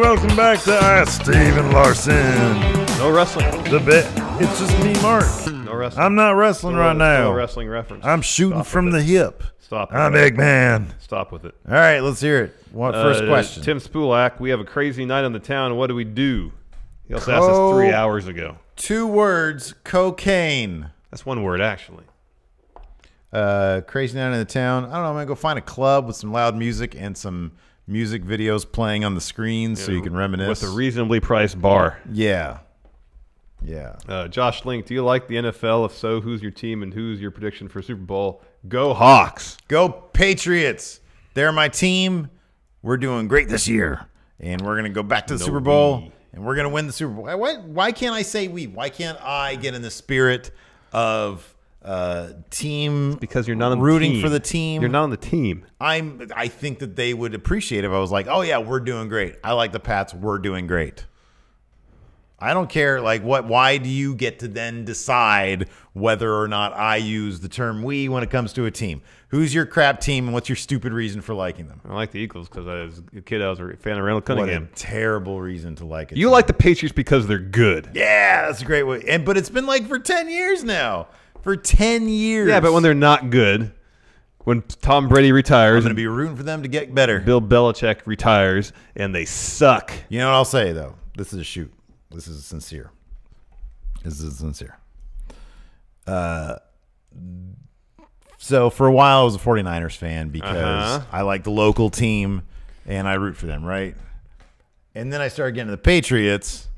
welcome back to Ask Steven Larson. No wrestling. The bit. It's just me, Mark. No wrestling. I'm not wrestling right now. No wrestling reference. I'm shooting from the hip. Stop. I'm Eggman. Stop with it. All right, let's hear it. What first question? Tim Spulak, we have a crazy night on the town. What do we do? He also asked us 3 hours ago. 2 words, cocaine. That's 1 word, actually. Crazy night in the town. I don't know. I'm going to go find a club with some loud music and some music videos playing on the screen so you can reminisce. With a reasonably priced bar. Yeah. Josh Link, do you like the NFL? If so, who's your team and who's your prediction for Super Bowl? Go Hawks. Go Patriots. They're my team. We're doing great this year. And we're going to go back to the Super Bowl. And we're going to win the Super Bowl. Why can't I say we? Why can't I get in the spirit of team? It's because you're not on the rooting team. For the team. You're not on the team. I think that they would appreciate if I was like, oh yeah, we're doing great. I like the Pats. We're doing great. I don't care. Like what? Why do you get to then decide whether or not I use the term "we" when it comes to a team? Who's your crap team, and what's your stupid reason for liking them? I like the Eagles because as a kid I was a fan of Randall Cunningham. What a terrible reason to like it. You like the Patriots because they're good. Yeah, that's a great way. But it's been like for 10 years now. For 10 years. Yeah, but when they're not good, when Tom Brady retires, I'm going to be rooting for them to get better. Bill Belichick retires, and they suck. You know what I'll say, though? This is a shoot. This is sincere. So for a while, I was a 49ers fan because I like the local team, and I root for them, right? And then I started getting to the Patriots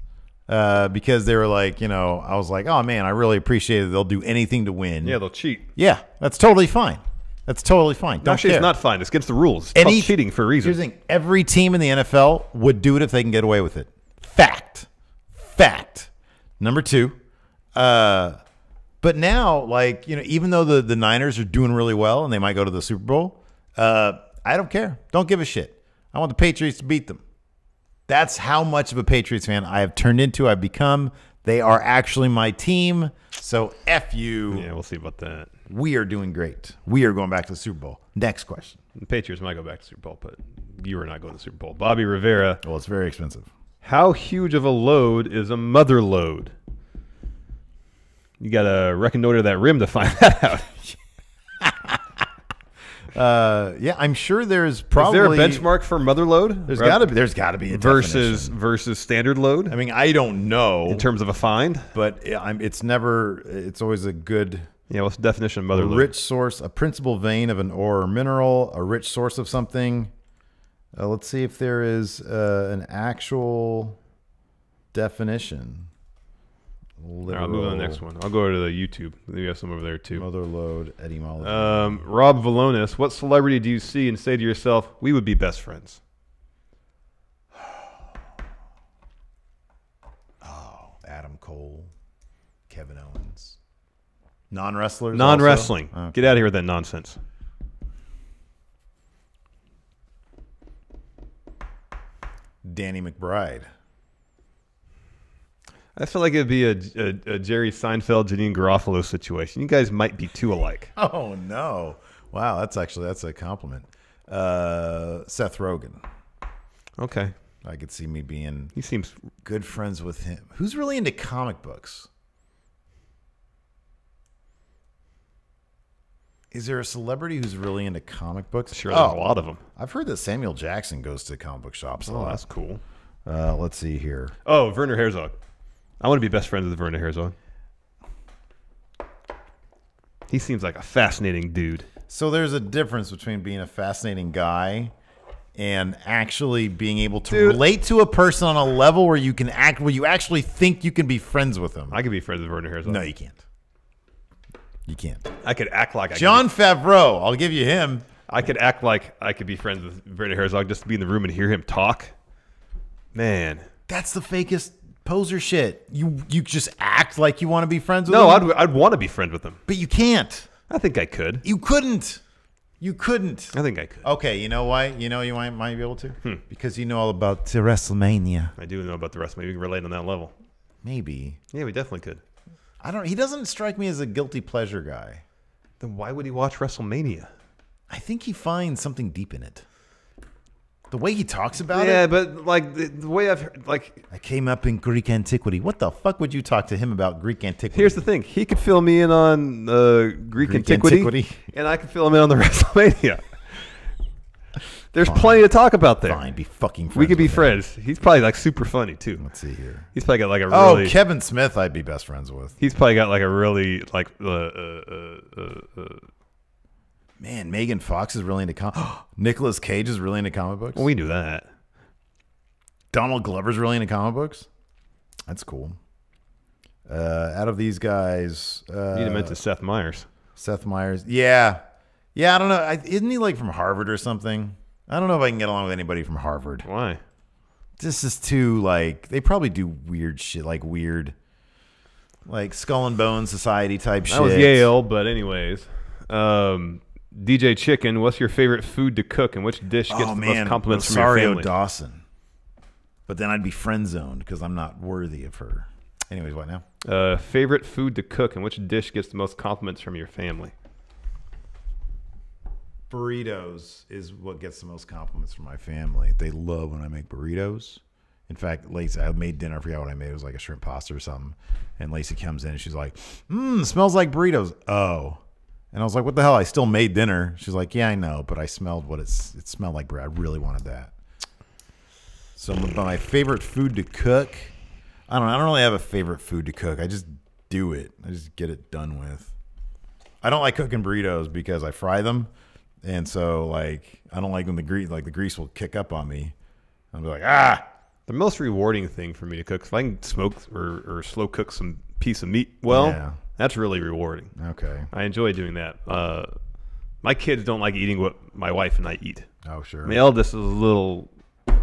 because they were like, I was like, oh, man, I really appreciate it. They'll do anything to win. Yeah, they'll cheat. Yeah, that's totally fine. Don't Actually, care. it's not fine. It's against the rules. It's called cheating for a reason. Here's the thing. Every team in the NFL would do it if they can get away with it. Fact. Number 2. But now, even though the Niners are doing really well and they might go to the Super Bowl, I don't care. Don't give a shit. I want the Patriots to beat them. That's how much of a Patriots fan I have turned into. I've become. They are actually my team. So F you. Yeah, we'll see about that. We are doing great. We are going back to the Super Bowl. Next question. The Patriots might go back to the Super Bowl, but you are not going to the Super Bowl. Bobby Rivera. Well, it's very expensive. How huge of a load is a mother load? You got to reconnoiter that rim to find that out. Yeah, I'm sure there's probably. Is there a benchmark for mother load? There's got to be a versus definition. Standard load. I mean, I don't know in terms of a find, but it's always a good. Yeah, what's the definition of mother load? Rich source, a principal vein of an ore or mineral, a rich source of something. Let's see if there is an actual definition. I'll move on to the next one. I'll go to the YouTube. We have some over there too. Mother load etymology. Rob Valonis, what celebrity do you see and say to yourself, we would be best friends? Oh, Adam Cole, Kevin Owens. Non-wrestlers? Non-wrestling. Okay. Get out of here with that nonsense. Danny McBride. I feel like it'd be a Jerry Seinfeld, Janine Garofalo situation. You guys might be too alike. Oh, no. Wow, that's a compliment. Seth Rogen. Okay. I could see me being he seems good friends with him. Who's really into comic books? Is there a celebrity who's really into comic books? Sure, there's a lot of them. I've heard that Samuel Jackson goes to comic book shops a lot. That's cool. Let's see here. Oh, Werner Herzog. I want to be best friends with Werner Herzog. He seems like a fascinating dude. So there's a difference between being a fascinating guy and actually being able to relate to a person on a level where you actually think you can be friends with them. I could be friends with Werner Herzog. No, you can't. You can't. I could act like Jon Favreau. I'll give you him. I could act like I could be friends with Werner Herzog just to be in the room and hear him talk. Man, that's the fakest poser shit. You just act like you want to be friends with him. No, I'd want to be friends with him, but you can't. I think I could. You couldn't. You couldn't. I think I could. Okay, you know why? You know you might be able to? Because you know all about WrestleMania. I do know about the WrestleMania. We can relate on that level. Maybe. Yeah, we definitely could. He doesn't strike me as a guilty pleasure guy. Then why would he watch WrestleMania? I think he finds something deep in it. The way he talks about it. Yeah, but like the way I've heard, like, I came up in Greek antiquity. What the fuck would you talk to him about Greek antiquity? here's the thing: he could fill me in on Greek antiquity, and I could fill him in on the WrestleMania. There's plenty to talk about there. Fine, be fucking friends. We could be with him. friends. He's probably like super funny too. Let's see here. He's probably got like a really. Oh, Kevin Smith, I'd be best friends with. He's probably got like a really like. Man, Megan Fox is really into Nicolas Cage is really into comic books. Well, we knew that. Donald Glover's really into comic books. That's cool. Out of these guys, You need to mention Seth Meyers. Seth Meyers. Yeah. I don't know. Isn't he like from Harvard or something? I don't know if I can get along with anybody from Harvard. Why? This is too like they probably do weird shit, like Skull and Bones Society type shit. That was Yale, but anyways. DJ Chicken, what's your favorite food to cook, and which dish gets the most compliments from your Rosario family? Dawson. But then I'd be friend zoned because I'm not worthy of her. Anyways, what now? Favorite food to cook, and which dish gets the most compliments from your family? Burritos is what gets the most compliments from my family. They love when I make burritos. In fact, Lacey, I made dinner. I forgot what I made. It was like a shrimp pasta or something. And Lacey comes in and she's like, smells like burritos. Oh. And I was like, what the hell? I still made dinner. She's like, yeah, I know, but I smelled what it smelled like. I really wanted that. So my favorite food to cook, I don't really have a favorite food to cook. I just do it. I just get it done with. I don't like cooking burritos because I fry them. And so like, I don't like when the grease will kick up on me. I'll be like, The most rewarding thing for me to cook, if I can smoke or slow cook some piece of meat, that's really rewarding. Okay. I enjoy doing that. My kids don't like eating what my wife and I eat. Oh, sure. My eldest is a little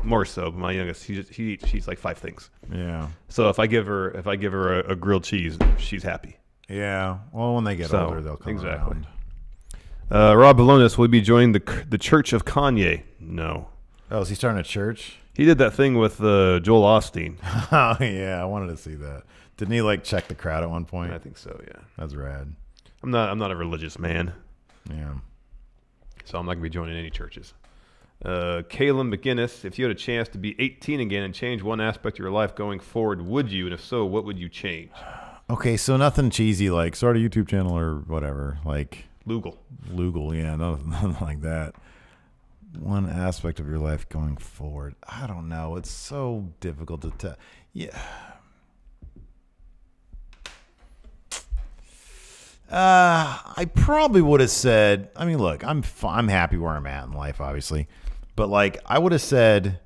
more so, but my youngest, she's like 5 things. Yeah. So if I give her a grilled cheese, she's happy. Yeah. Well, when they get older, they'll come around. Rob Balonis, will he be joining the Church of Kanye? No. Oh, is he starting a church? He did that thing with Joel Osteen. Oh, yeah. I wanted to see that. Didn't he like check the crowd at one point? I think so, yeah. That's rad. I'm not a religious man. Yeah. So I'm not going to be joining any churches. Caleb McGinnis, if you had a chance to be 18 again and change one aspect of your life going forward, would you? And if so, what would you change? Okay, so nothing cheesy like start a YouTube channel or whatever. Like Lugal, yeah, nothing like that. One aspect of your life going forward. I don't know. It's so difficult to tell. Yeah. I probably would have said, I mean, look, I'm happy where I'm at in life, obviously. But, like, I would have said,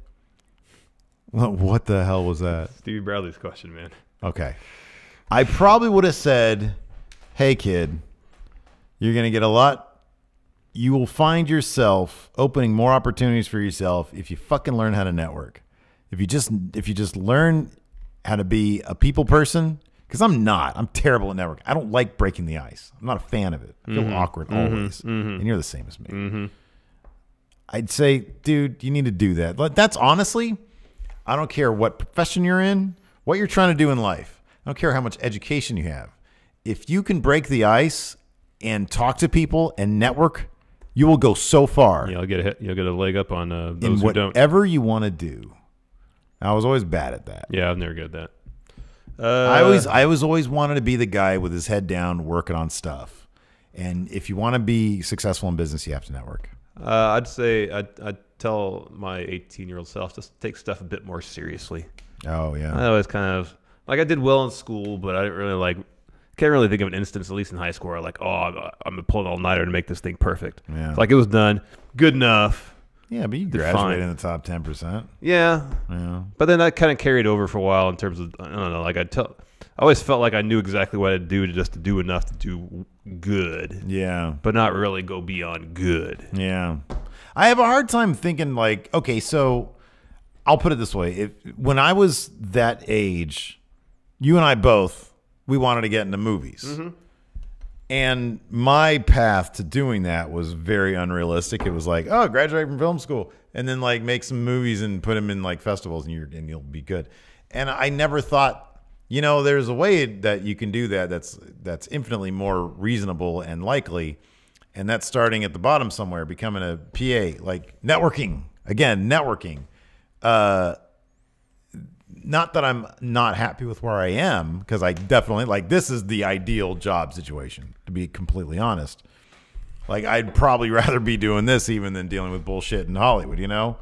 well, what the hell was that? Stevie Bradley's question, man. Okay. I probably would have said, hey, kid, you're going to get a lot. You will find yourself opening more opportunities for yourself if you fucking learn how to network. If you just learn how to be a people person. Because I'm terrible at networking. I don't like breaking the ice. I'm not a fan of it. I feel awkward always. And you're the same as me. I'd say, dude, you need to do that. But that's honestly, I don't care what profession you're in, what you're trying to do in life. I don't care how much education you have. If you can break the ice and talk to people and network, you will go so far. Yeah, you'll get a leg up on those in who don't. Whatever you want to do. I was always bad at that. Yeah, I'm never good at that. I always wanted to be the guy with his head down working on stuff. And if you want to be successful in business, you have to network. I'd say I'd tell my 18-year-old self just take stuff a bit more seriously. Oh, yeah. I always kind of like I did well in school, but I didn't really can't really think of an instance, at least in high school, where I'm gonna pull an all-nighter to make this thing perfect. Yeah. It's like it was done, good enough. Yeah, but you graduated in the top 10%. Yeah. Yeah. But then that kind of carried over for a while in terms of, I don't know, I always felt like I knew exactly what I'd do to do enough to do good. Yeah. But not really go beyond good. Yeah. I have a hard time thinking okay, so I'll put it this way. When I was that age, you and I both, we wanted to get into movies. Mm-hmm. And my path to doing that was very unrealistic. It was graduate from film school and then make some movies and put them in festivals and you'll be good. And I never thought, there's a way that you can do that that's infinitely more reasonable and likely. And that's starting at the bottom somewhere, becoming a PA, networking. Again, networking. Not that I'm not happy with where I am, because I definitely like this is the ideal job situation, to be completely honest. Like I'd probably rather be doing this even than dealing with bullshit in Hollywood, you know?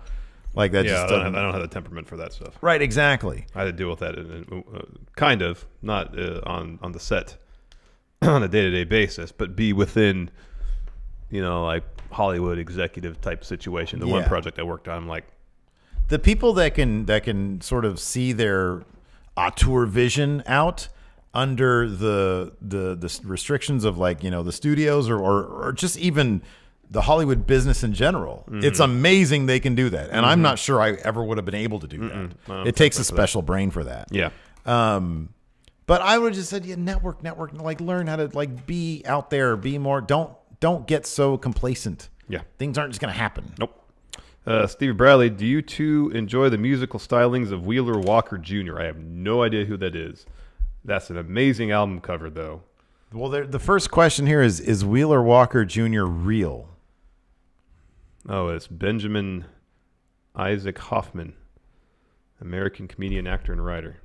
Like that just I don't have the temperament for that stuff. Right, exactly. I had to deal with that kind of, not on the set on a day-to-day basis, but be within, like Hollywood executive type situation. The one project I worked on, I'm like, the people that can sort of see their auteur vision out under the restrictions of like the studios or just even the Hollywood business in general. Mm-hmm. It's amazing they can do that, and I'm not sure I ever would have been able to do that. It takes a special brain for that. Yeah. But I would have just said, network, like learn how to like be out there, be more. Don't get so complacent. Yeah, things aren't just going to happen. Nope. Stevie Bradley, do you two enjoy the musical stylings of Wheeler Walker Jr.? I have no idea who that is. That's an amazing album cover, though. Well, the first question here is Wheeler Walker Jr. real? Oh, it's Benjamin Isaac Hoffman, American comedian, actor, and writer.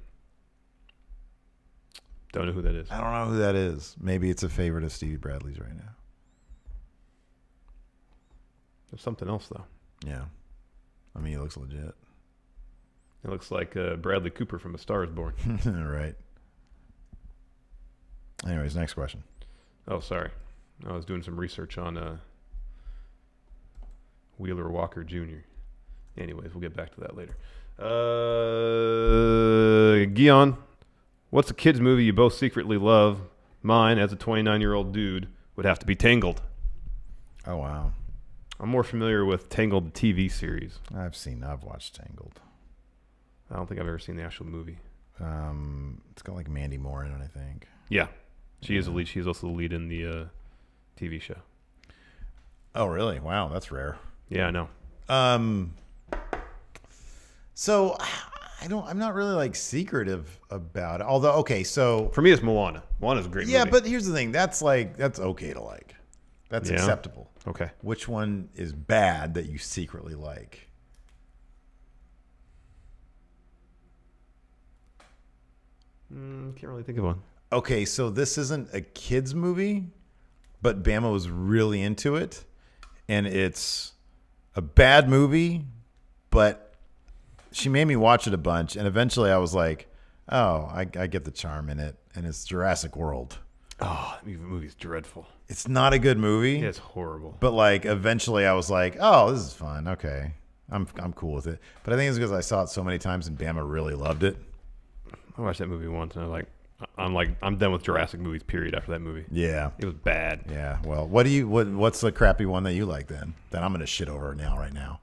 Don't know who that is. I don't know who that is. Maybe it's a favorite of Stevie Bradley's right now. There's something else, though. Yeah. I mean, he looks legit. It looks like Bradley Cooper from A Star is Born. Right. Anyways, next question. Oh, sorry. I was doing some research on Wheeler Walker Jr. Anyways, we'll get back to that later. Guion, what's a kid's movie you both secretly love? Mine, as a 29-year-old dude, would have to be Tangled. Oh, wow. I'm more familiar with Tangled, the TV series. I've watched Tangled. I don't think I've ever seen the actual movie. It's got like Mandy Moore in it, I think. Yeah. She is the lead. She's also the lead in the TV show. Oh, really? Wow, that's rare. Yeah, I know. So I'm not really like secretive about it. Although, okay, so for me, it's Moana. Moana's a great movie. Yeah, but here's the thing. That's okay to like. That's acceptable. Okay. Which one is bad that you secretly like? Can't really think of one. Okay, so this isn't a kid's movie, but Bama was really into it, and it's a bad movie, but she made me watch it a bunch, and eventually I was like, oh, I get the charm in it, and it's Jurassic World. Oh, that movie's dreadful. It's not a good movie. Yeah, it's horrible. But like eventually I was like, oh, this is fun. Okay. I'm cool with it. But I think it's because I saw it so many times and Bama really loved it. I watched that movie once and I'm done with Jurassic movies, period, after that movie. Yeah. It was bad. Yeah. Well, what's the crappy one that you like then? That I'm gonna shit over right now.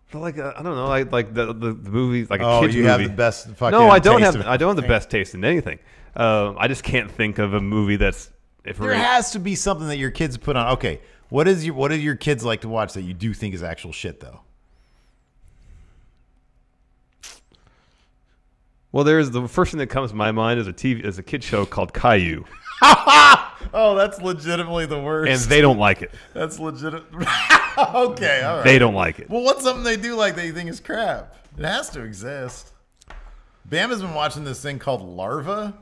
But I don't know, like the movies, like a kid's movie. You have the best fucking No, I don't have the best taste in anything. I just can't think of a movie that's there has to be something that your kids put on. Okay, what do your kids like to watch that you do think is actual shit though? Well, there's the first thing that comes to my mind is a kid show called Caillou. Oh, that's legitimately the worst. And they don't like it. That's legit. Okay, all right. They don't like it. Well, what's something they do like that you think is crap? It has to exist. Bama's been watching this thing called Larva,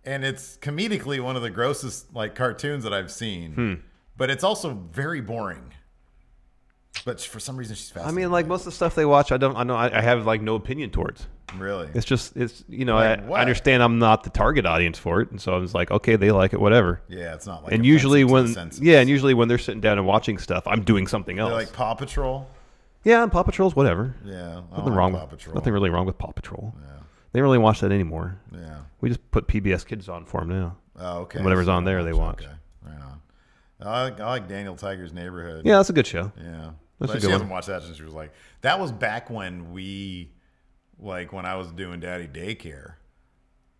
and it's comedically one of the grossest like cartoons that I've seen. But it's also very boring. But for some reason, she's fascinated. I mean, like most of the stuff they watch, I have like no opinion towards. Really? It's I understand I'm not the target audience for it, and so I was like, okay, they like it, whatever. Yeah, it's not like. And usually when they're sitting down and watching stuff, I'm doing something else. They're like Paw Patrol. Yeah, and Paw Patrol's whatever. Yeah, nothing wrong with Paw Patrol. Nothing really wrong with Paw Patrol. Yeah. They don't really watch that anymore. Yeah. We just put PBS Kids on for them now. Oh, okay. And whatever's on there, they watch. Okay. Right on. I like Daniel Tiger's Neighborhood. Yeah, that's a good show. Yeah. But she hasn't watched that since she was like. That was back when when I was doing daddy daycare,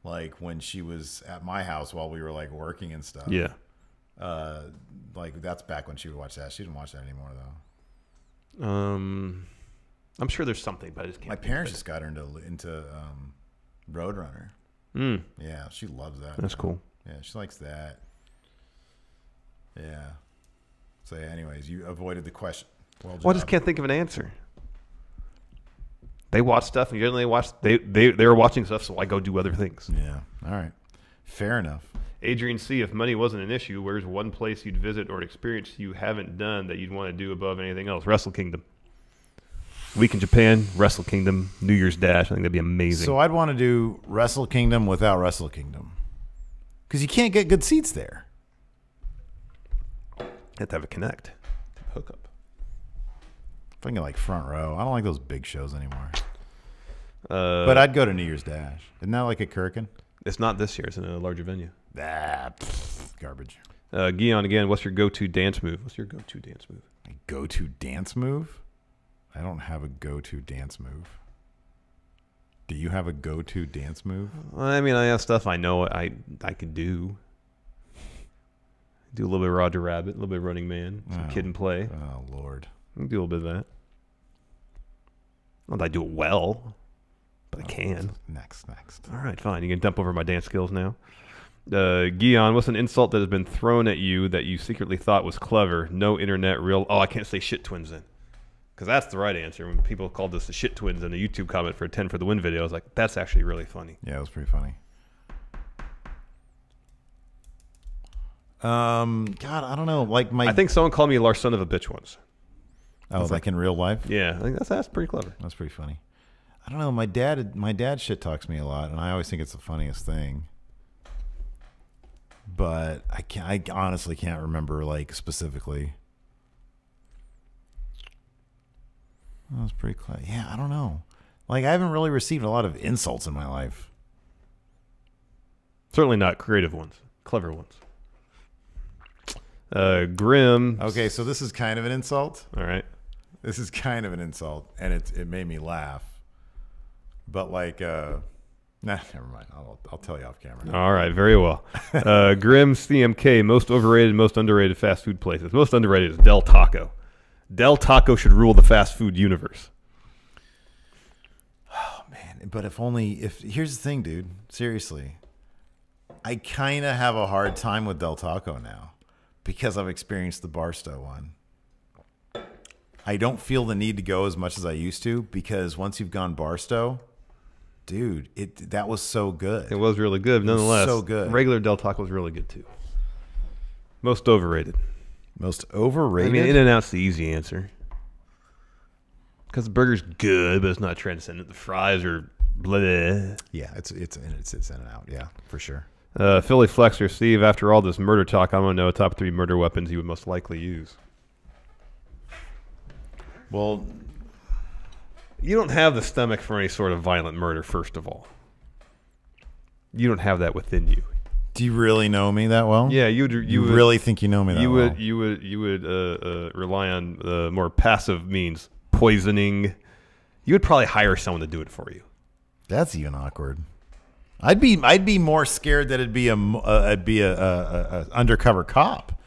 like when she was at my house while we were like working and stuff. Yeah. Like that's back when she would watch that. She didn't watch that anymore though. I'm sure there's something, but I just can't. My parents just got her into Roadrunner. Yeah, she loves that. That's cool. Yeah, she likes that. Yeah. So anyways, you avoided the question. Well, I just can't think of an answer. They watch stuff, and generally they're watching stuff, so I go do other things. Yeah. All right. Fair enough. Adrian C., if money wasn't an issue, where's one place you'd visit or an experience you haven't done that you'd want to do above anything else? Wrestle Kingdom. Week in Japan, Wrestle Kingdom, New Year's Dash. I think that'd be amazing. So I'd want to do Wrestle Kingdom without Wrestle Kingdom. Because you can't get good seats there. You have to have a connect. Hook up. Thinking like front row. I don't like those big shows anymore. But I'd go to New Year's Dash. Isn't that like a Kirkin? It's not this year. It's in a larger venue. Garbage. Guion again, what's your go-to dance move? What's your go-to dance move? A go-to dance move? I don't have a go-to dance move. Do you have a go-to dance move? I mean, I have stuff I know I can do. Do a little bit of Roger Rabbit, a little bit of Running Man, some Kid and Play. Oh, Lord. I can do a little bit of that. Not that I do it well, but I can. Next. All right, fine. You can dump over my dance skills now. Guion, what's an insult that has been thrown at you that you secretly thought was clever? No internet real. Oh, I can't say shit twins then. Because that's the right answer. When people called us the shit twins in a YouTube comment for a 10 for the win video, I was like, that's actually really funny. Yeah, it was pretty funny. God, I don't know. I think someone called me a Larson of a bitch once. Oh, like in real life? Yeah, I think that's pretty clever. That's pretty funny. I don't know. My dad shit talks me a lot, and I always think it's the funniest thing. But I honestly can't remember specifically. That was pretty clever. Yeah, I don't know. I haven't really received a lot of insults in my life. Certainly not creative ones, clever ones. Grim. Okay, so this is kind of an insult. All right. This is kind of an insult, and it made me laugh. But never mind. I'll tell you off camera. All right, very well. Grim CMK, most overrated, most underrated fast food places. Most underrated is Del Taco. Del Taco should rule the fast food universe. Oh man, but if here's the thing, dude. Seriously, I kind of have a hard time with Del Taco now because I've experienced the Barstow one. I don't feel the need to go as much as I used to because once you've gone Barstow, dude, that was so good. It was really good, nonetheless. So good. Regular Del Taco was really good too. Most overrated. Most overrated? I mean, In-N-Out's the easy answer. Because the burger's good, but it's not transcendent. The fries are bleh. Yeah, it's In-N-Out. Yeah, for sure. Philly Flexer, Steve, after all this murder talk, I want to know top 3 murder weapons you would most likely use. Well, you don't have the stomach for any sort of violent murder, first of all. You don't have that within you. Do you really know me that well? Yeah, you would really think you know me that well? You would rely on more passive means, poisoning. You would probably hire someone to do it for you. That's even awkward. I'd be more scared that it'd be a undercover cop,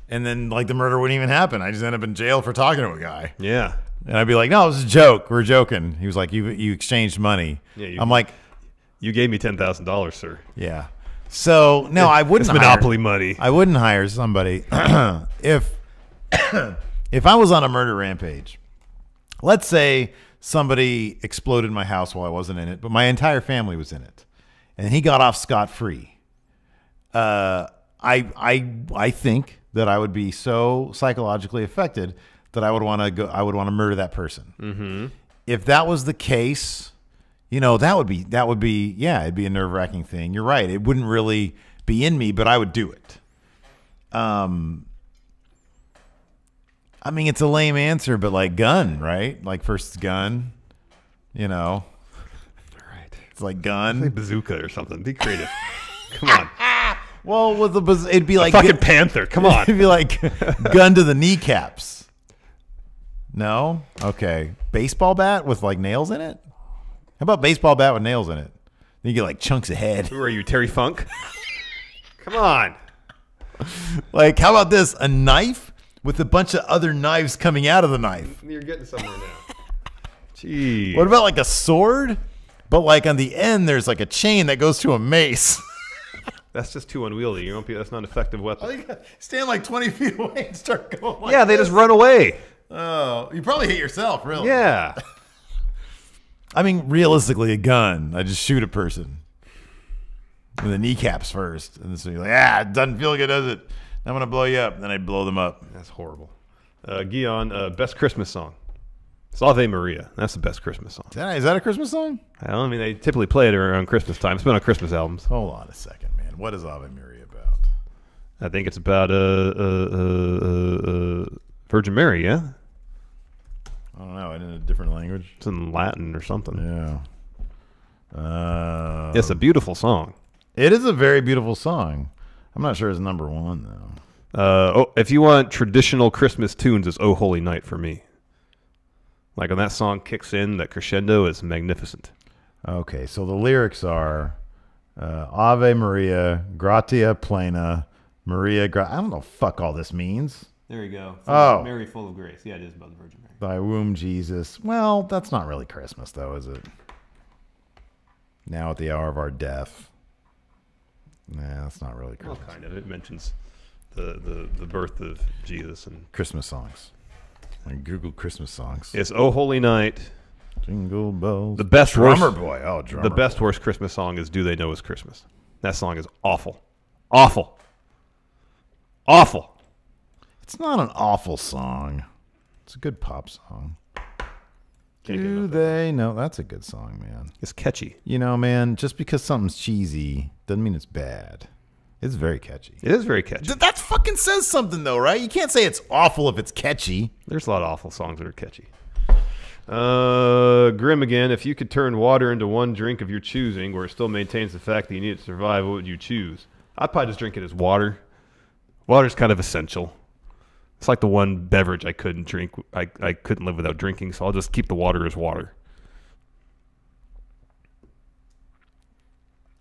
and then the murder wouldn't even happen. I just end up in jail for talking to a guy. Yeah, and I'd be like, "No, it was a joke. We're joking." He was like, "You exchanged money." Yeah, I'm like, "You gave me $10,000, sir." Yeah. So no, I wouldn't. It's monopoly money. I wouldn't hire somebody if I was on a murder rampage. Let's say somebody exploded my house while I wasn't in it, but my entire family was in it, and he got off scot-free. I think that I would be so psychologically affected that I would want to go. I would want to murder that person. Mm-hmm. If that was the case. That would be, yeah, it'd be a nerve-wracking thing. You're right. It wouldn't really be in me, but I would do it. I mean, it's a lame answer, but gun, right? First gun, Right. It's gun. Like bazooka or something. Be creative. Come on. Well, with the it'd be like a fucking panther. Come on. It'd be like gun to the kneecaps. No? Okay. Baseball bat with nails in it? How about baseball bat with nails in it? Then you get chunks of head. Who are you, Terry Funk? Come on. How about this? A knife with a bunch of other knives coming out of the knife. You're getting somewhere now. Jeez. What about a sword? But on the end, there's a chain that goes to a mace. That's just too unwieldy. You won't be. That's not an effective weapon. Stand 20 feet away and start going they just run away. Oh, you probably hit yourself, really. Yeah. I mean, realistically, a gun. I just shoot a person. With the kneecaps first. And so you're like, it doesn't feel good, does it? I'm going to blow you up. Then I blow them up. That's horrible. Guion, best Christmas song. It's Ave Maria. That's the best Christmas song. Is that a Christmas song? I mean, they typically play it around Christmas time. It's been on Christmas albums. Hold on a second, man. What is Ave Maria about? I think it's about Virgin Mary, yeah? I don't know. In a different language? It's in Latin or something. Yeah. It's a beautiful song. It is a very beautiful song. I'm not sure it's number one, though. If you want traditional Christmas tunes, it's Oh Holy Night for me. Like when that song kicks in, that crescendo is magnificent. Okay, so the lyrics are Ave Maria, gratia plena, Maria, I don't know what fuck all this means. There you go. Mary full of grace. Yeah, it is about the Virgin Mary. Thy womb, Jesus. Well, that's not really Christmas, though, is it? Now at the hour of our death. Nah, that's not really Christmas. Well, kind of. It mentions the birth of Jesus and Christmas songs. And Google Christmas songs. It's Oh Holy Night. Jingle bells. The best Drummer worst, Boy. Oh, Drummer The best Boy. worst Christmas song is Do They Know It's Christmas. That song is awful. Awful. Awful. It's not an awful song. It's a good pop song. Do they know? That's a good song, man. It's catchy. You know, man, just because something's cheesy doesn't mean it's bad. It's very catchy. It is very catchy. That fucking says something, though, right? You can't say it's awful if it's catchy. There's a lot of awful songs that are catchy. Grim again. If you could turn water into one drink of your choosing where it still maintains the fact that you need it to survive, what would you choose? I'd probably just drink it as water. Water's kind of essential. It's like the one beverage I couldn't drink. I couldn't live without drinking, so I'll just keep the water as water.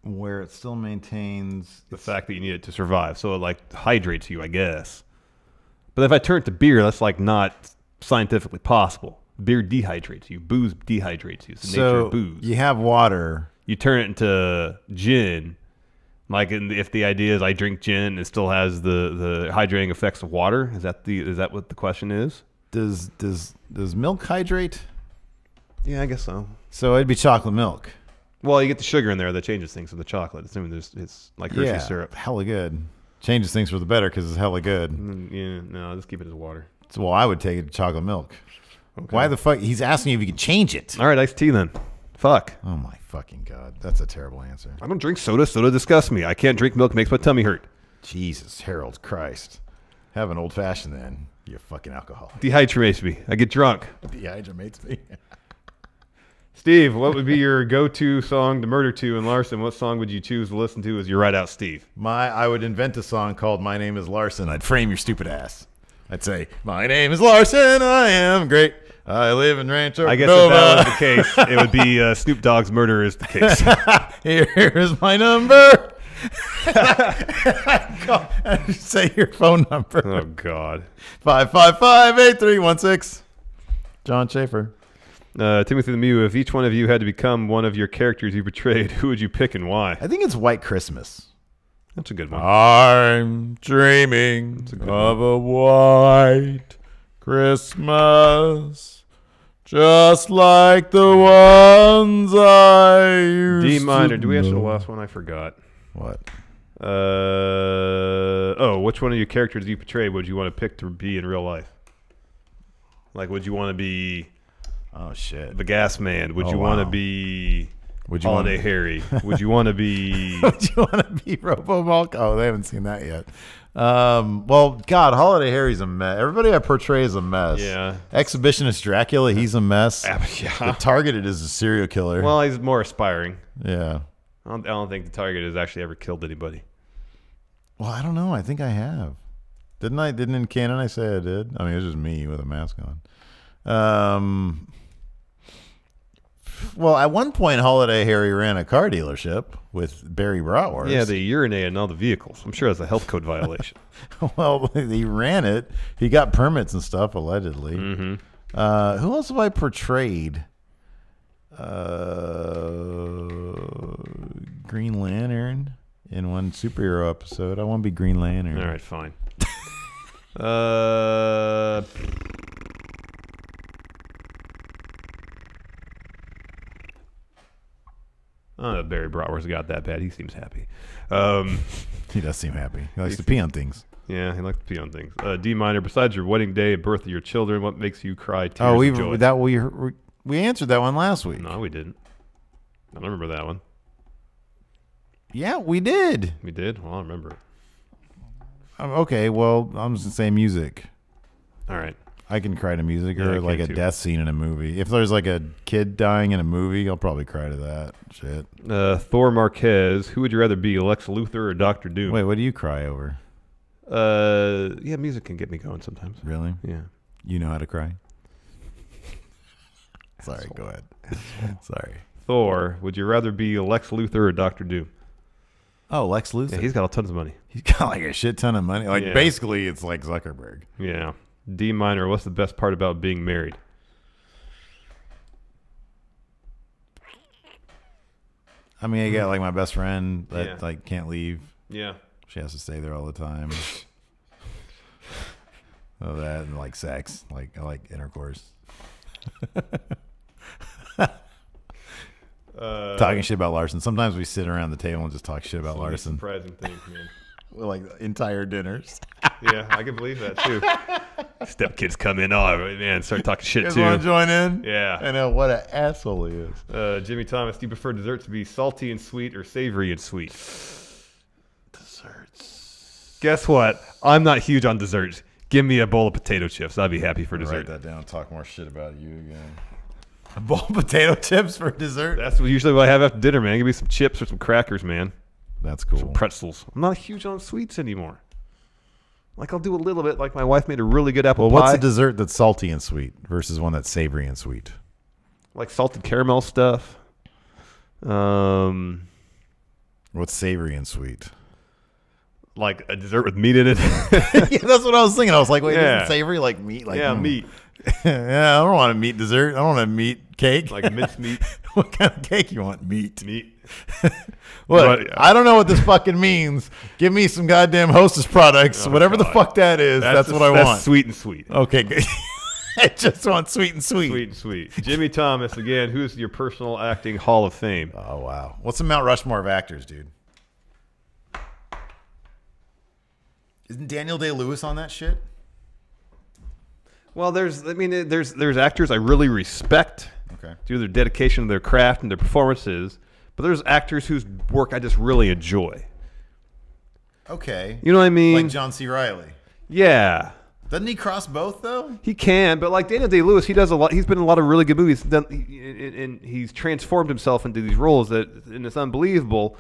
Where it still maintains The fact that you need it to survive. So it like hydrates you, I guess. But if I turn it to beer, that's like not scientifically possible. Beer dehydrates you. Booze dehydrates you. It's the nature of booze. You have water. You turn it into gin. Like if the idea is I drink gin and it still has the hydrating effects of water, is that what the question is? Does milk hydrate? Yeah, I guess so. So it'd be chocolate milk. Well, you get the sugar in there that changes things with the chocolate. Assuming it's like Hershey's syrup. Hella good. Changes things for the better because it's hella good. Yeah, no, I'll just keep it as water. So, well, I would take it to chocolate milk. Okay. Why the fuck? He's asking you if you could change it. All right, iced tea then. Fuck. Oh my fucking God. That's a terrible answer. I don't drink soda. Soda disgusts me. I can't drink milk. Makes my tummy hurt. Jesus, Harold Christ. Have an old fashioned then. You fucking alcoholic. Dehydrates me. I get drunk. Dehydrates me. Steve, what would be your go-to song to murder to? And Larson, what song would you choose to listen to as you ride out Steve? I would invent a song called My Name is Larson. I'd frame your stupid ass. I'd say, my name is Larson. I am great. I live in Rancho I guess Cordova. if that was the case, it would be Snoop Dogg's Murder is the case. Here's my number. Say your phone number. Oh, God. 555-8316. John Schaefer. Timothy the Mew, if each one of you had to become one of your characters you portrayed, who would you pick and why? I think it's White Christmas. That's a good one. I'm dreaming of a white Christmas, just like the ones I used D minor. to Do we answer the know. last one? I forgot. What? Which one of your characters you portrayed would you want to pick to be in real life? Like, would you want to be the Gas Man? Would you want to be Holiday Harry? Would you want to be... Would you want to be Robo Bulk? Oh, they haven't seen that yet. Well, God, Holiday Harry's a mess. Everybody I portray is a mess. Yeah. Exhibitionist Dracula, he's a mess. Yeah. The Targeted is a serial killer. Well, he's more aspiring. Yeah. I don't think the Target has actually ever killed anybody. Well, I don't know. I think I have. Didn't in canon I say I did? I mean, it was just me with a mask on. Well, at one point, Holiday Harry ran a car dealership with Barry Bratwurst. Yeah, they urinated in all the vehicles. I'm sure that's a health code violation. Well, he ran it. He got permits and stuff, allegedly. Mm-hmm. Who else have I portrayed? Green Lantern in one superhero episode. I want to be Green Lantern. All right, fine. I don't know if Barry Bratwurst got that bad. He seems happy. He does seem happy. He likes to pee on things. Yeah, he likes to pee on things. D minor. Besides your wedding day and birth of your children, what makes you cry tears of joy? We answered that one last week. No, we didn't. I don't remember that one. Yeah, we did. We did? Well, I don't remember it. Okay, well, I'm just saying music. All right. I can cry to music or I like a can too. death scene in a movie. If there's like a kid dying in a movie, I'll probably cry to that shit. Thor Marquez. Who would you rather be, Lex Luthor or Doctor Doom? Wait, what do you cry over? Yeah, music can get me going sometimes. Really? Yeah. You know how to cry? Sorry, go ahead. Sorry. Thor. Would you rather be Lex Luthor or Doctor Doom? Oh, Lex Luthor. Yeah, he's got tons of money. He's got like a shit ton of money. Like basically, it's like Zuckerberg. Yeah. D minor. What's the best part about being married? I mean, I got like my best friend that like can't leave. Yeah. She has to stay there all the time. Oh, that and like sex. Like I like intercourse. Talking shit about Larson. Sometimes we sit around the table and just talk shit about Larson. Surprising things, man. Like entire dinners. Yeah, I can believe that too. Stepkids come in, man, start talking shit You too. want to join in? Yeah. I know what an asshole he is. Jimmy Thomas, do you prefer desserts to be salty and sweet or savory and sweet? Desserts. Guess what? I'm not huge on desserts. Give me a bowl of potato chips. I'd be happy for dessert. Write that down. Talk more shit about you again. A bowl of potato chips for dessert? That's usually what I have after dinner, man. Give me some chips or some crackers, man. That's cool. Some pretzels. I'm not huge on sweets anymore. Like I'll do a little bit. Like my wife made a really good apple pie. Well, what's a dessert that's salty and sweet versus one that's savory and sweet? Like salted caramel stuff. What's savory and sweet? Like a dessert with meat in it. Yeah, that's what I was thinking. I was like, wait, Yeah. isn't savory like meat? Like meat. Yeah, I don't want a meat dessert. I don't want a meat cake. Like minced meat. What kind of cake you want? Meat. What? Look, I don't know what this fucking means. Give me some goddamn Hostess products. Whatever the fuck that is, that's what I want. That's sweet and sweet. Okay, good. I just want sweet and sweet. Sweet and sweet. Jimmy Thomas, again, who's your personal acting Hall of Fame? Oh, wow. What's the Mount Rushmore of actors, dude? Isn't Daniel Day-Lewis on that shit? Well, there's actors I really respect due to their dedication to their craft and their performances, but there's actors whose work I just really enjoy. Okay. You know what I mean? Like John C. Reilly. Yeah. Doesn't he cross both, though? He can, but like Daniel Day-Lewis, he does a lot. He's been in a lot of really good movies, and he's transformed himself into these roles and it's unbelievable.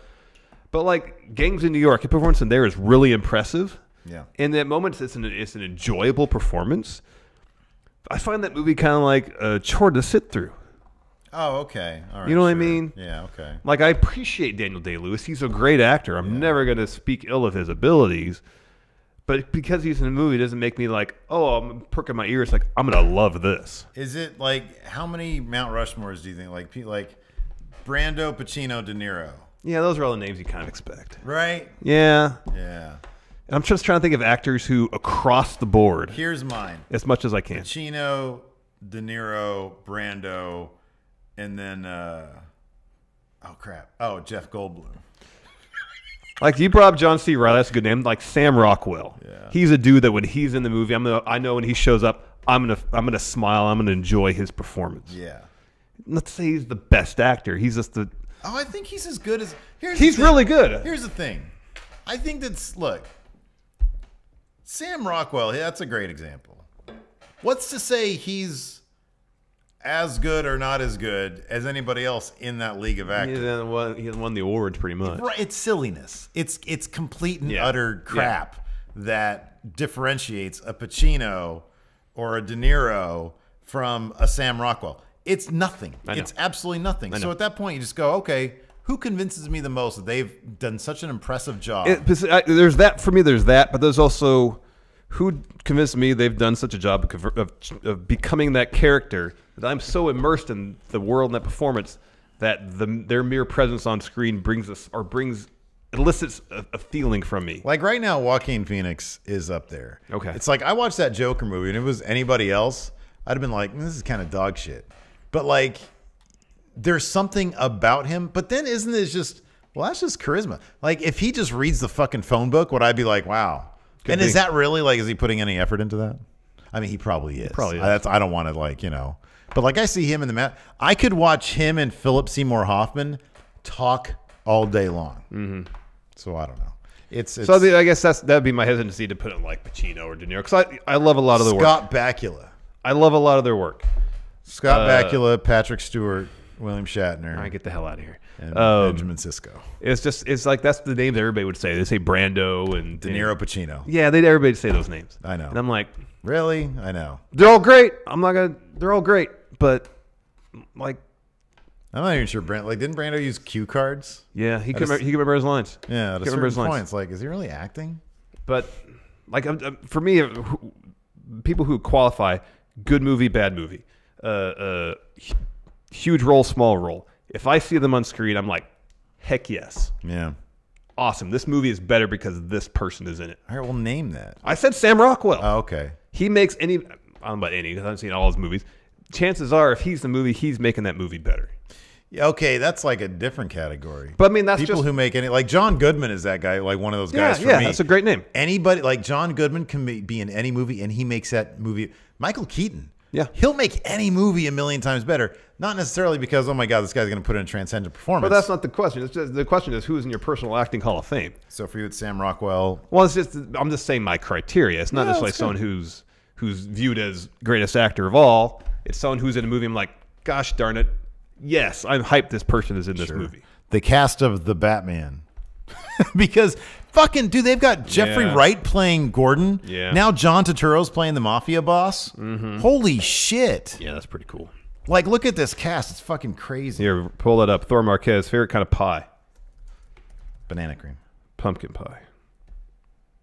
But like Gangs in New York, his performance in there is really impressive. Yeah. In that moment, it's an enjoyable performance. I find that movie kind of like a chore to sit through. Oh, okay. All right. You know what I mean? Yeah, okay. Like, I appreciate Daniel Day-Lewis. He's a great actor. I'm never going to speak ill of his abilities. But because he's in a movie, it doesn't make me like, oh, I'm perking my ears. Like, I'm going to love this. Is it like, how many Mount Rushmores do you think? Like Brando, Pacino, De Niro. Yeah, those are all the names you kind of expect. Right? Yeah. Yeah. I'm just trying to think of actors who, across the board, Here's mine. as much as I can. Pacino, De Niro, Brando, and then, Jeff Goldblum. Like, you brought up John C. Reilly. That's a good name. Like Sam Rockwell. Yeah. He's a dude that when he's in the movie, I know when he shows up, I'm gonna smile. I'm gonna enjoy his performance. Yeah. Not to say he's the best actor. He's just the. Oh, I think he's as good as. He's really good. Here's the thing. I think look. Sam Rockwell, that's a great example. What's to say he's as good or not as good as anybody else in that league of actors? He won the awards pretty much. Right, it's silliness. It's complete and utter crap that differentiates a Pacino or a De Niro from a Sam Rockwell. It's nothing. It's absolutely nothing. So at that point, you just go, okay, who convinces me the most that they've done such an impressive job? There's that for me. There's that, but there's also who convinced me they've done such a job of becoming that character that I'm so immersed in the world and that performance that their mere presence on screen elicits a feeling from me. Like right now, Joaquin Phoenix is up there. Okay. It's like I watched that Joker movie, and if it was anybody else, I'd have been like, this is kind of dog shit. But like, there's something about him. But then isn't it just, well, that's just charisma. Like if he just reads the fucking phone book, would I be like, wow? And is that really like, is he putting any effort into that? I mean, he probably is. I don't want to like, but like I see him in the mat. I could watch him and Philip Seymour Hoffman talk all day long. Mm-hmm. So I don't know. So I guess that'd be my hesitancy to put it like Pacino or De Niro, because I love a lot of the work. Scott Bakula. I love a lot of their work. Scott Bakula, Patrick Stewart, William Shatner. I get the hell out of here. And Benjamin Sisko. It's like that's the names everybody would say. They say Brando and De Niro, Pacino. Yeah, everybody say those names. I know. And I'm like, really? I know. They're all great. They're all great, but like, I'm not even sure. Didn't Brando use cue cards? Yeah, he can remember his lines. Yeah, at a certain point, it's like, is he really acting? But like for me, people who qualify good movie, bad movie, huge role, small role. If I see them on screen, I'm like, heck yes. Yeah. Awesome. This movie is better because this person is in it. All right, well, name that. I said Sam Rockwell. Oh, okay. He makes I don't know about any, because I haven't seen all his movies. Chances are, if he's the movie, he's making that movie better. Yeah, okay, that's like a different category. But I mean, that's people just, who make any, like John Goodman is that guy, like one of those guys for me. Yeah, that's a great name. Anybody, like John Goodman can be in any movie, and he makes that movie. Michael Keaton. Yeah. He'll make any movie a million times better. Not necessarily because, oh my God, this guy's going to put in a transcendent performance. But that's not the question. It's just, the question is, who's in your personal acting Hall of Fame? So for you, it's Sam Rockwell. Well, I'm just saying my criteria. It's not necessarily someone who's viewed as greatest actor of all. It's someone who's in a movie. I'm like, gosh darn it. Yes, I'm hyped this person is in this movie. The cast of The Batman. Because fucking, dude, they've got Jeffrey Wright playing Gordon. Yeah. Now John Turturro's playing the mafia boss. Mm-hmm. Holy shit. Yeah, that's pretty cool. Like, look at this cast. It's fucking crazy. Here, pull that up. Thor Marquez, favorite kind of pie? Banana cream. Pumpkin pie.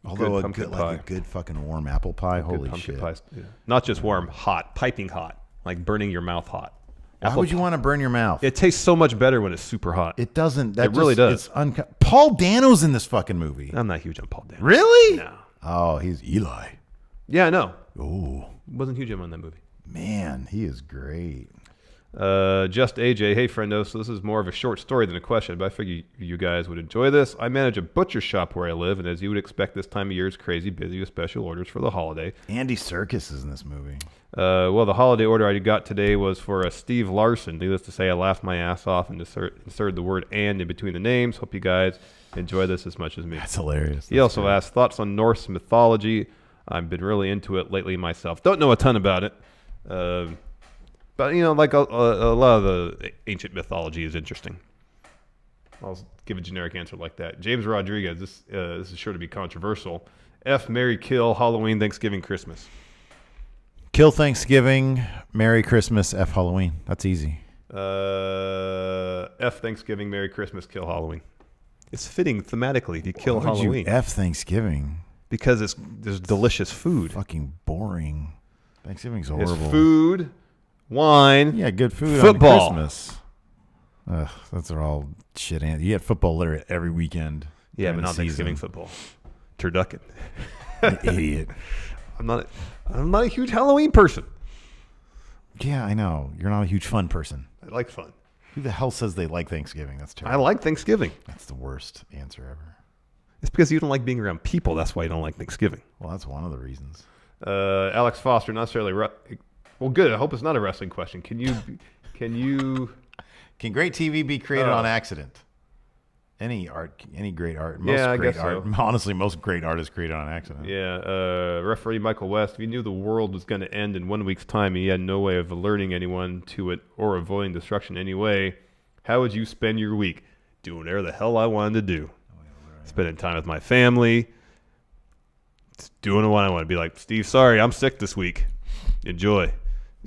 Although a good fucking warm apple pie. Holy shit. Pie. Yeah. Not just warm, hot, piping hot. Like burning your mouth hot. Why would you want to burn your mouth? It tastes so much better when it's super hot. It doesn't. It really does. Paul Dano's in this fucking movie. I'm not huge on Paul Dano. Really? No. Oh, he's Eli. Yeah, I know. Oh. Wasn't huge on that movie. Man, he is great. Just AJ, hey friendo. So this is more of a short story than a question, but I figure you guys would enjoy this. I manage a butcher shop where I live, and as you would expect, this time of year is crazy busy with special orders for the holiday. Andy Serkis is in this movie. Well, the holiday order I got today was for a Steve Larson. Needless to say, I laughed my ass off and inserted the word "and" in between the names. Hope you guys enjoy this as much as me. That's hilarious. He also asked thoughts on Norse mythology. I've been really into it lately myself. Don't know a ton about it. But, like a lot of the ancient mythology is interesting. I'll give a generic answer like that. James Rodriguez, this is sure to be controversial. F, marry, kill, Halloween, Thanksgiving, Christmas. Kill Thanksgiving, Merry Christmas, F Halloween. That's easy. F Thanksgiving, Merry Christmas, kill Halloween. It's fitting thematically to kill Halloween. Why would you F Thanksgiving? Because there's delicious food. Fucking boring. Thanksgiving's horrible. It's food, wine, yeah, good food football. On Christmas. Ugh, those are all shit. You get football literally every weekend. Yeah, but not Thanksgiving football. Turducken. Idiot. I'm not a huge Halloween person. Yeah, I know. You're not a huge fun person. I like fun. Who the hell says they like Thanksgiving? That's terrible. I like Thanksgiving. That's the worst answer ever. It's because you don't like being around people. That's why you don't like Thanksgiving. Well, that's one of the reasons. Alex Foster, not necessarily. Well, good. I hope it's not a wrestling question. Can great TV be created on accident? Any great art. I guess so. Honestly, most great art is created on accident. Yeah. Referee Michael West, if you knew the world was going to end in 1 week's time and you had no way of alerting anyone to it or avoiding destruction anyway, how would you spend your week? Doing whatever the hell I wanted to do. Spending time with my family. Just doing what I want to be like, Steve, sorry, I'm sick this week. Enjoy.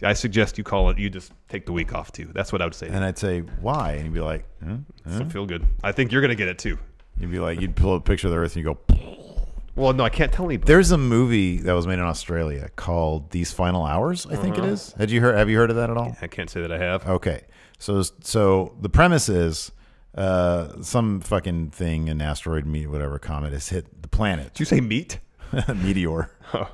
I suggest you call it. You just take the week off too. That's what I would say. And I'd say, why? And you'd be like, I feel good. I think you're gonna get it too. You'd be like, you'd pull a picture of the Earth and you go. Well, no, I can't tell anybody. There's a movie that was made in Australia called These Final Hours. I think it is. Have you heard of that at all? I can't say that I have. Okay, so the premise is some fucking thing, an asteroid, whatever comet has hit the planet. Did you say meat? Meteor. Oh.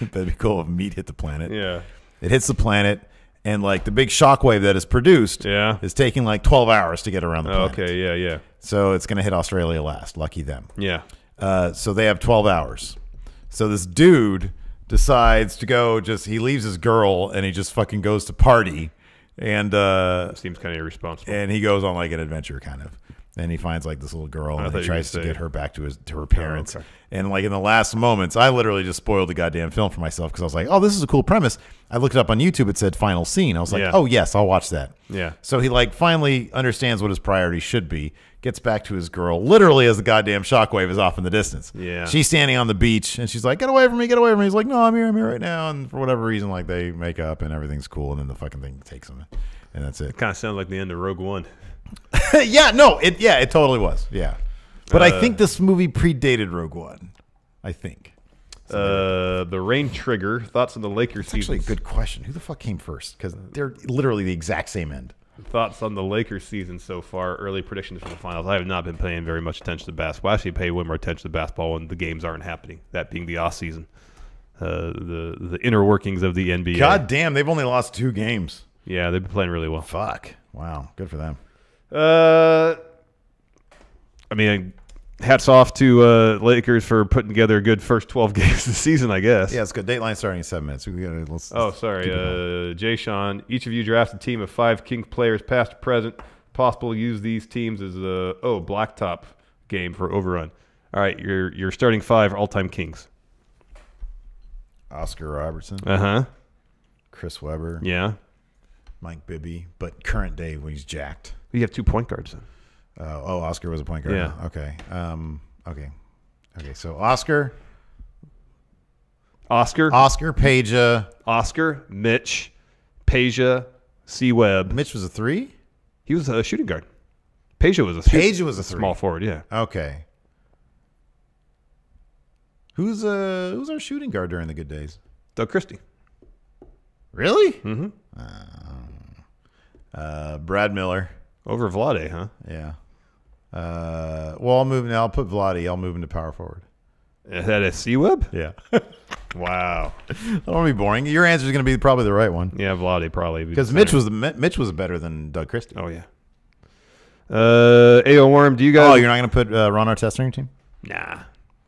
That'd be cool if meat hit the planet. Yeah. It hits the planet, And like the big shockwave that is produced Yeah. is taking like 12 hours to get around the planet. Okay, yeah. So it's going to hit Australia last. Lucky them. Yeah. So they have 12 hours. So this dude decides to go he leaves his girl and he just fucking goes to party. And Seems kind of irresponsible. and he goes on like an adventure kind of. And he finds like this little girl and he tries to get her back to her parents. okay. And like in the last moments, I literally just spoiled the goddamn film for myself because I was like, oh, this is a cool premise. I looked it up on YouTube. It said final scene. I was like, Yeah. oh, yes, I'll watch that. Yeah. So he like finally understands what his priority should be, gets back to his girl literally as the goddamn shockwave is off in the distance. Yeah. She's standing on the beach and she's like, get away from me, get away from me. He's like, no, I'm here right now. And for whatever reason, like they make up and everything's cool. And then the fucking thing takes him. And that's it. Kind of sounds like the end of Rogue One. Yeah, no, it totally was. Yeah. But I think this movie predated Rogue One. I think. The Rain Trigger. Thoughts on the Lakers It's actually season? a good question. Who the fuck came first? Because they're literally the exact same end. Thoughts on the Lakers season so far? Early predictions for the finals. I have not been paying very much attention to basketball. I actually pay way more attention to basketball when the games aren't happening. That being the off season. The inner workings of the NBA. God damn, they've only lost 2 games. Yeah, they've been playing really well. Fuck. Wow. Good for them. I mean, hats off to Lakers for putting together a good first 12 games of the season, I guess. Yeah, it's good. Dateline starting in 7 minutes. Let's Oh, sorry. Jay Sean, each of you drafts a team of 5 Kings players, past or present. Possible to use these teams as a blacktop game for overrun. All right, your starting 5 all-time Kings. Oscar Robertson. Uh-huh. Chris Webber. Yeah. Mike Bibby. But current day when he's jacked. You have 2 point guards then. Oscar was a point guard. Yeah. Okay. Okay. So Oscar, Peja. Oscar, Mitch, Peja, C-Webb. Mitch was a 3? He was a shooting guard. Peja was a small forward, yeah. Okay. Who's our shooting guard during the good days? Doug Christie. Really? Mm-hmm. Brad Miller. Over Vlade, huh? Yeah. I'll put Vlade. I'll move him to power forward. Is that a C-Webb? Yeah. Wow. I don't want to be boring. Your answer is going to be probably the right one. Yeah, Vlade probably. Because Mitch was better than Doug Christie. Oh, yeah. A.O. Worm, do you guys... Oh, you're not going to put Ron Artest on your team? Nah.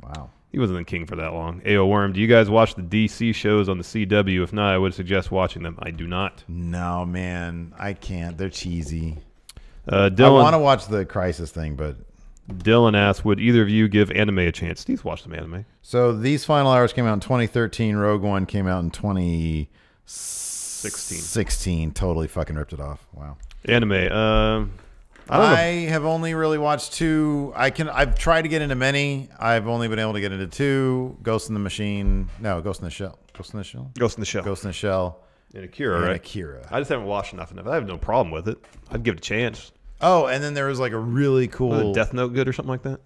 Wow. He wasn't the king for that long. A.O. Worm, do you guys watch the DC shows on the CW? If not, I would suggest watching them. I do not. No, man. I can't. They're cheesy. Dylan, I want to watch the Crisis thing, but... Dylan asks, would either of you give anime a chance? Steve's watched some anime. So these Final Hours came out in 2013. Rogue One came out in 2016. Totally fucking ripped it off. Wow. Anime. I have only really watched 2. I've tried to get into many. I've only been able to get into 2. Ghost in the Machine. No, Ghost in the Shell. Ghost in the Shell. Ghost in the Shell. And Akira, right? Akira. I just haven't watched enough. I have no problem with it. I'd give it a chance. Oh, and then there was like a really cool Death Note good or something like that?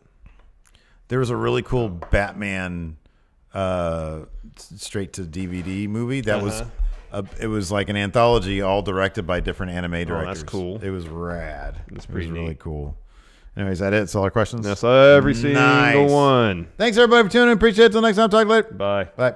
There was a really cool Batman straight to DVD movie that was it was like an anthology all directed by different anime directors. Oh, that's cool. It was rad. That's pretty really neat. cool. Anyways, that it? That's all our questions? That's every single one. Thanks everybody for tuning in. Appreciate it. Till next time. Talk later. Bye. Bye.